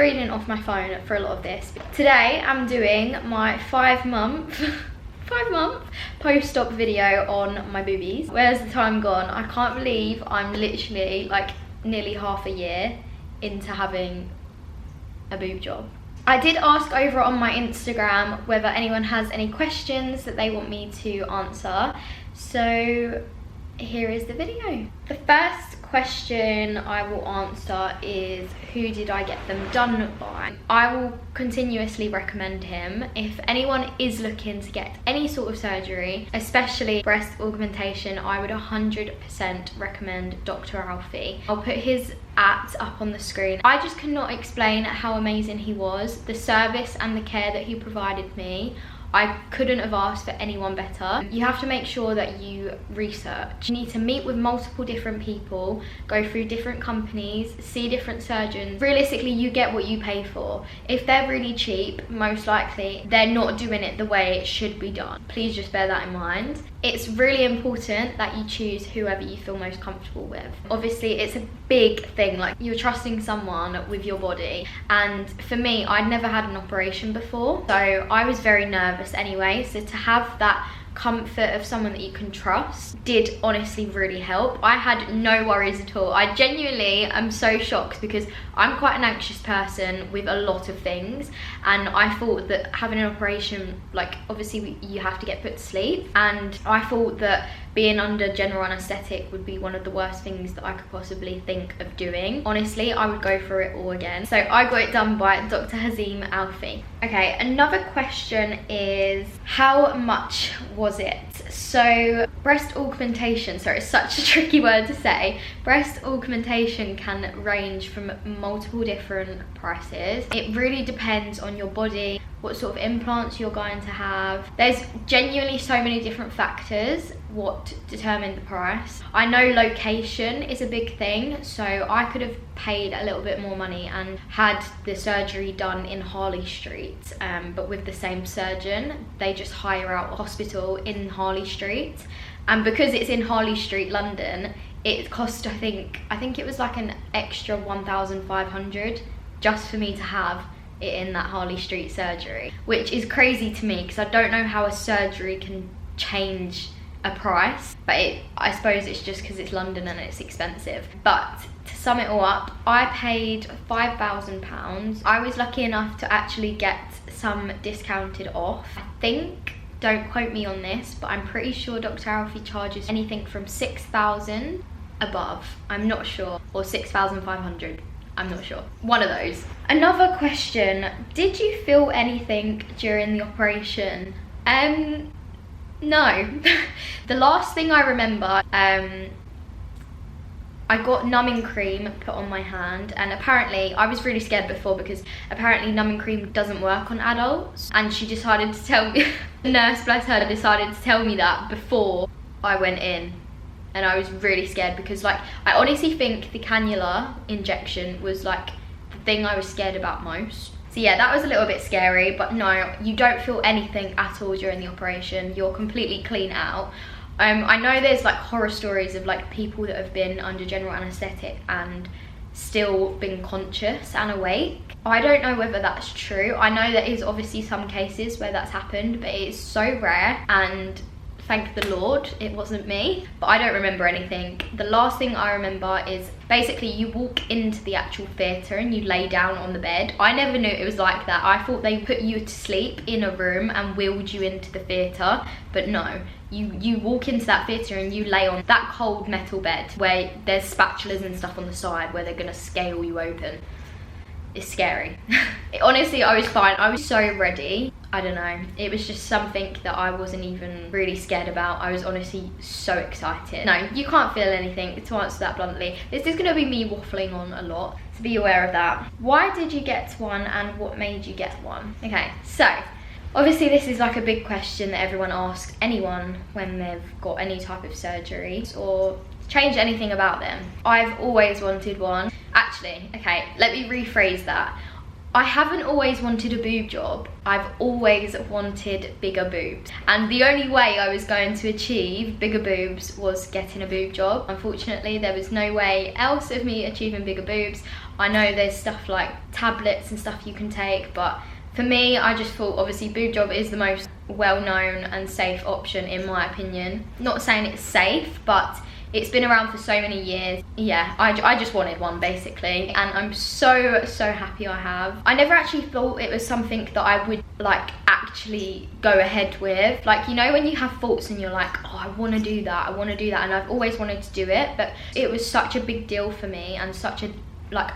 reading off my phone for a lot of this. Today I'm doing my 5-month post-op video on my boobies. Where's the time gone? I can't believe I'm literally like nearly half a year into having a boob job. I did ask over on my Instagram whether anyone has any questions that they want me to answer, so here is the video. The first question I will answer is, who did I get them done by? I will continuously recommend him. If anyone is looking to get any sort of surgery, especially breast augmentation, I would 100% recommend Dr. Alfie. I'll put his @ up on the screen. I just cannot explain how amazing he was. The service and the care that he provided me, I couldn't have asked for anyone better. You have to make sure that you research. You need to meet with multiple different people, go through different companies, see different surgeons. Realistically, you get what you pay for. If they're really cheap, most likely they're not doing it the way it should be done. Please just bear that in mind. It's really important that you choose whoever you feel most comfortable with. Obviously, it's a big thing, like you're trusting someone with your body. And for me, I'd never had an operation before, so I was very nervous anyway. So to have that comfort of someone that you can trust did honestly really help. I had no worries at all. I genuinely am so shocked because I'm quite an anxious person with a lot of things, and I thought that having an operation, like obviously you have to get put to sleep, and I thought that being under general anaesthetic would be one of the worst things that I could possibly think of doing. Honestly, I would go for it all again. So I got it done by Dr. Hazim Alfie. Okay, another question is, how much was it? So breast augmentation, sorry, it's such a tricky word to say. Breast augmentation can range from multiple different prices. It really depends on your body, what sort of implants you're going to have. There's genuinely so many different factors what determine the price. I know location is a big thing, so I could have paid a little bit more money and had the surgery done in Harley Street, but with the same surgeon. They just hire out a hospital in Harley Street, and because it's in Harley Street, London, it cost I think it was like an extra 1,500 just for me to have it in that Harley Street surgery, which is crazy to me because I don't know how a surgery can change a price, but I suppose it's just because it's London and it's expensive. But to sum it all up, I paid £5,000. I was lucky enough to actually get some discounted off. I think, don't quote me on this, but I'm pretty sure Dr. Alfie charges anything from 6,000 above, I'm not sure, or 6,500. I'm not sure. One of those. Another question, did you feel anything during the operation? No. The last thing I remember, I got numbing cream put on my hand, and apparently, I was really scared before because apparently numbing cream doesn't work on adults, and she decided to tell me, the nurse, bless her, decided to tell me that before I went in. And I was really scared because, like, I honestly think the cannula injection was like the thing I was scared about most. So yeah, that was a little bit scary, but no, you don't feel anything at all during the operation. You're completely clean out. I know there's like horror stories of like people that have been under general anaesthetic and still been conscious and awake. I don't know whether that's true. I know there is obviously some cases where that's happened, but it is so rare, and thank the Lord it wasn't me. But I don't remember anything. The last thing I remember is basically you walk into the actual theatre and you lay down on the bed. I never knew it was like that. I thought they put you to sleep in a room and wheeled you into the theatre, but no. You walk into that theatre and you lay on that cold metal bed where there's spatulas and stuff on the side where they're gonna scale you open. It's scary. Honestly, I was fine. I was so ready. I don't know. It was just something that I wasn't even really scared about. I was honestly so excited. No, you can't feel anything, to answer that bluntly. This is gonna be me waffling on a lot, so be aware of that. Why did you get one and what made you get one? Okay, so obviously this is like a big question that everyone asks anyone when they've got any type of surgery or change anything about them. I've always wanted one. Actually, okay, let me rephrase that. I haven't always wanted a boob job. I've always wanted bigger boobs. And the only way I was going to achieve bigger boobs was getting a boob job. Unfortunately, there was no way else of me achieving bigger boobs. I know there's stuff like tablets and stuff you can take, but for me, I just thought obviously boob job is the most well-known and safe option in my opinion. Not saying it's safe, but it's been around for so many years. Yeah, I just wanted one basically, and I'm so happy I have. I never actually thought it was something that I would like actually go ahead with. Like, you know when you have thoughts and you're like, oh, I want to do that, I want to do that, and I've always wanted to do it, but it was such a big deal for me and such a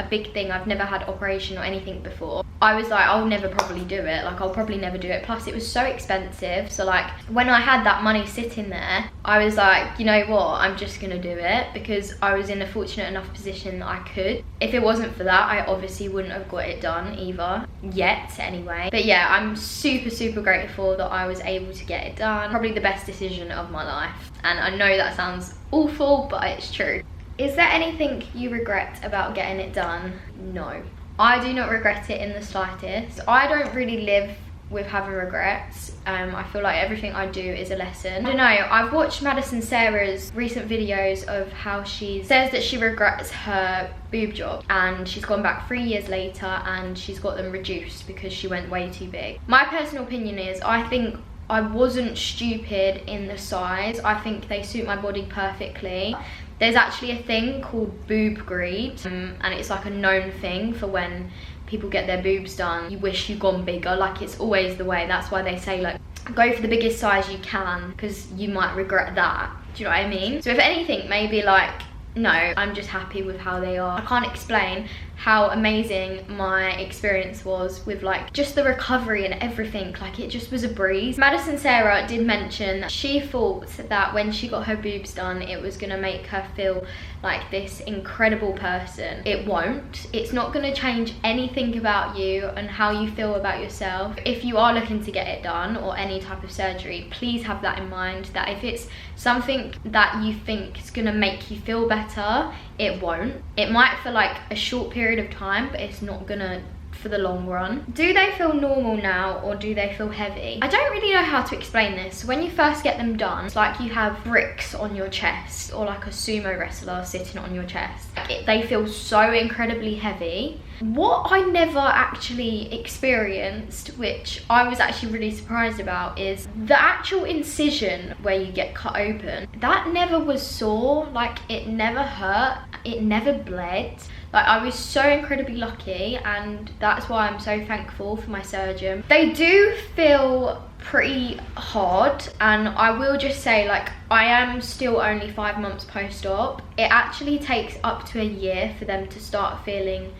big thing. I've never had operation or anything before. I was like, I'll never probably do it, like I'll probably never do it. Plus it was so expensive, so like when I had that money sitting there, I was like, you know what, I'm just gonna do it, because I was in a fortunate enough position that I could. If it wasn't for that, I obviously wouldn't have got it done either, yet anyway. But yeah, I'm super grateful that I was able to get it done. Probably the best decision of my life, and I know that sounds awful, but it's true. Is there anything you regret about getting it done? No. I do not regret it in the slightest. I don't really live with having regrets. I feel like everything I do is a lesson. I don't know, I've watched Madison Sarah's recent videos of how she says that she regrets her boob job, and she's gone back 3 years later and she's got them reduced because she went way too big. My personal opinion is, I think I wasn't stupid in the size. I think they suit my body perfectly. There's actually a thing called boob greed, and it's like a known thing for when people get their boobs done. You wish you'd gone bigger, like it's always the way. That's why they say like, go for the biggest size you can, because you might regret that. Do you know what I mean? So if anything, maybe like, no, I'm just happy with how they are. I can't explain how amazing my experience was with like just the recovery and everything. Like it just was a breeze. Madison Sarah did mention that she thought that when she got her boobs done, it was gonna make her feel like this incredible person. It won't. It's not gonna change anything about you and how you feel about yourself. If you are looking to get it done or any type of surgery, please have that in mind, that if it's something that you think is gonna make you feel better, it won't. It might for like a short period of time, but it's not gonna for the long run. Do they feel normal now, or do they feel heavy? I don't really know how to explain this. When you first get them done, it's like you have bricks on your chest, or like a sumo wrestler sitting on your chest. They feel so incredibly heavy. What I never actually experienced, which I was actually really surprised about, is the actual incision where you get cut open. That never was sore, like it never hurt, it never bled. Like I was so incredibly lucky, and that's why I'm so thankful for my surgeon. They do feel pretty hard, and I will just say, like, I am still only 5 months post-op. It actually takes up to a year for them to start feeling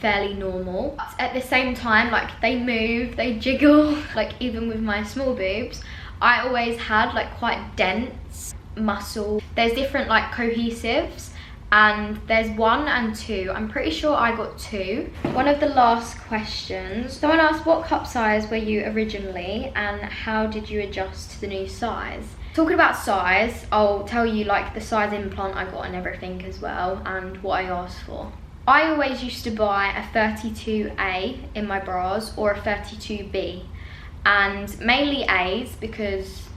fairly normal. But at the same time, like, they move, they jiggle. Like, even with my small boobs, I always had like quite dense muscle. There's different like cohesives, and there's 1 and 2. I'm pretty sure I got 2. One of the last questions, someone asked, what cup size were you originally and how did you adjust to the new size? Talking about size, I'll tell you like the size implant I got and everything as well, and what I asked for. I always used to buy a 32A in my bras or a 32B, and mainly A's because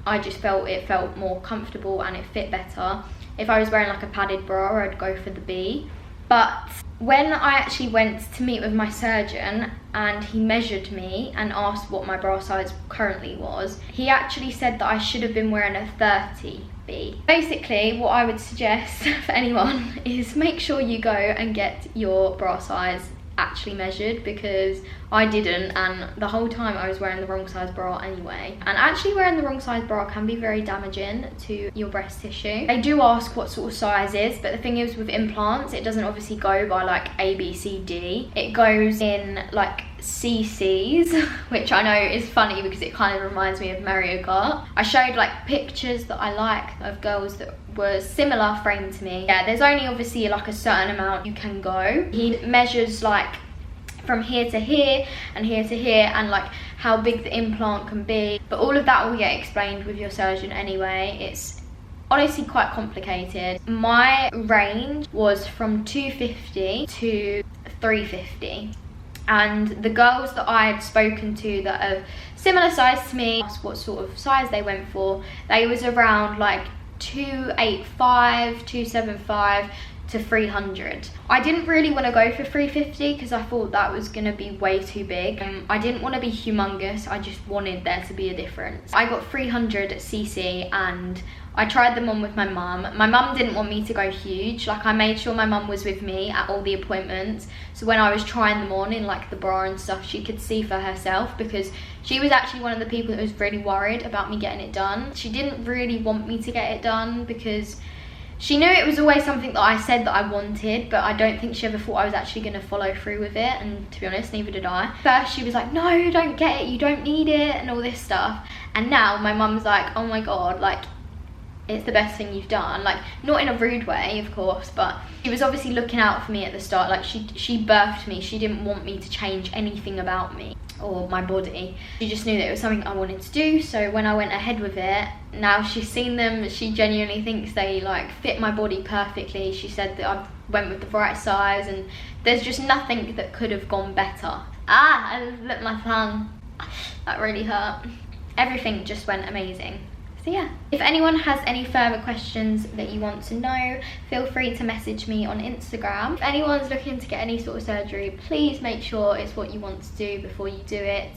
I just felt it felt more comfortable and it fit better. If I was wearing like a padded bra, I'd go for the B. But when I actually went to meet with my surgeon and he measured me and asked what my bra size currently was, he actually said that I should have been wearing a 30B. Basically, what I would suggest for anyone is make sure you go and get your bra size actually measured, because I didn't, and the whole time I was wearing the wrong size bra anyway. And actually wearing the wrong size bra can be very damaging to your breast tissue. They do ask what sort of size is, but the thing is with implants, it doesn't obviously go by like A, B, C, D. It goes in like CCs, which I know is funny because it kind of reminds me of Mario Kart. I showed like pictures that I like of girls that were similar frame to me. Yeah, there's only obviously like a certain amount you can go. He measures like from here to here and here to here, and like how big the implant can be, but all of that will get explained with your surgeon anyway. It's honestly quite complicated. My range was from 250 to 350, and the girls that I had spoken to that are similar size to me asked what sort of size they went for. They was around like 285, 275, to 300. I didn't really want to go for 350 because I thought that was going to be way too big. I didn't want to be humongous, I just wanted there to be a difference. I got 300cc and I tried them on with my mum. My mum didn't want me to go huge. Like, I made sure my mum was with me at all the appointments, so when I was trying them on in like the bra and stuff, she could see for herself, because she was actually one of the people that was really worried about me getting it done. She didn't really want me to get it done because she knew it was always something that I said that I wanted, but I don't think she ever thought I was actually going to follow through with it, and to be honest, neither did I. First she was like, no, don't get it, you don't need it, and all this stuff. And now my mum's like, oh my god, like, it's the best thing you've done. Like, not in a rude way, of course, but she was obviously looking out for me at the start. Like, she birthed me. She didn't want me to change anything about me or my body. She just knew that it was something I wanted to do, so when I went ahead with it, now she's seen them, she genuinely thinks they like fit my body perfectly. She said that I went with the right size, and there's just nothing that could have gone better. I just licked my tongue. That really hurt. Everything just went amazing. So yeah, if anyone has any further questions that you want to know, feel free to message me on Instagram. If anyone's looking to get any sort of surgery, please make sure it's what you want to do before you do it,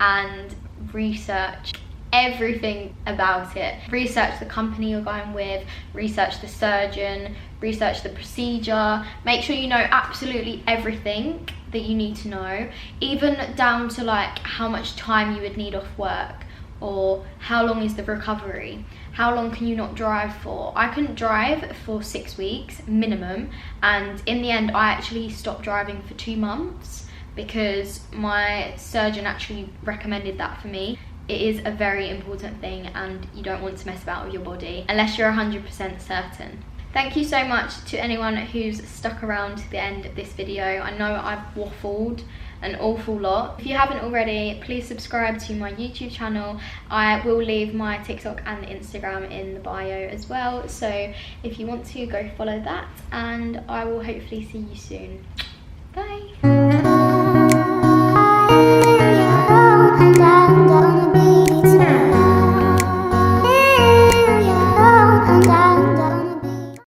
and research everything about it. Research the company you're going with, research the surgeon, research the procedure. Make sure you know absolutely everything that you need to know, even down to like how much time you would need off work, or how long is the recovery, how long can you not drive for. I couldn't drive for 6 weeks minimum, and in the end I actually stopped driving for 2 months because my surgeon actually recommended that for me. It is a very important thing, and you don't want to mess about with your body unless you're 100% certain. Thank you so much to anyone who's stuck around to the end of this video. I know I've waffled an awful lot. If you haven't already, please subscribe to my YouTube channel. I will leave my TikTok and Instagram in the bio as well, so if you want to, go follow that, and I will hopefully see you soon.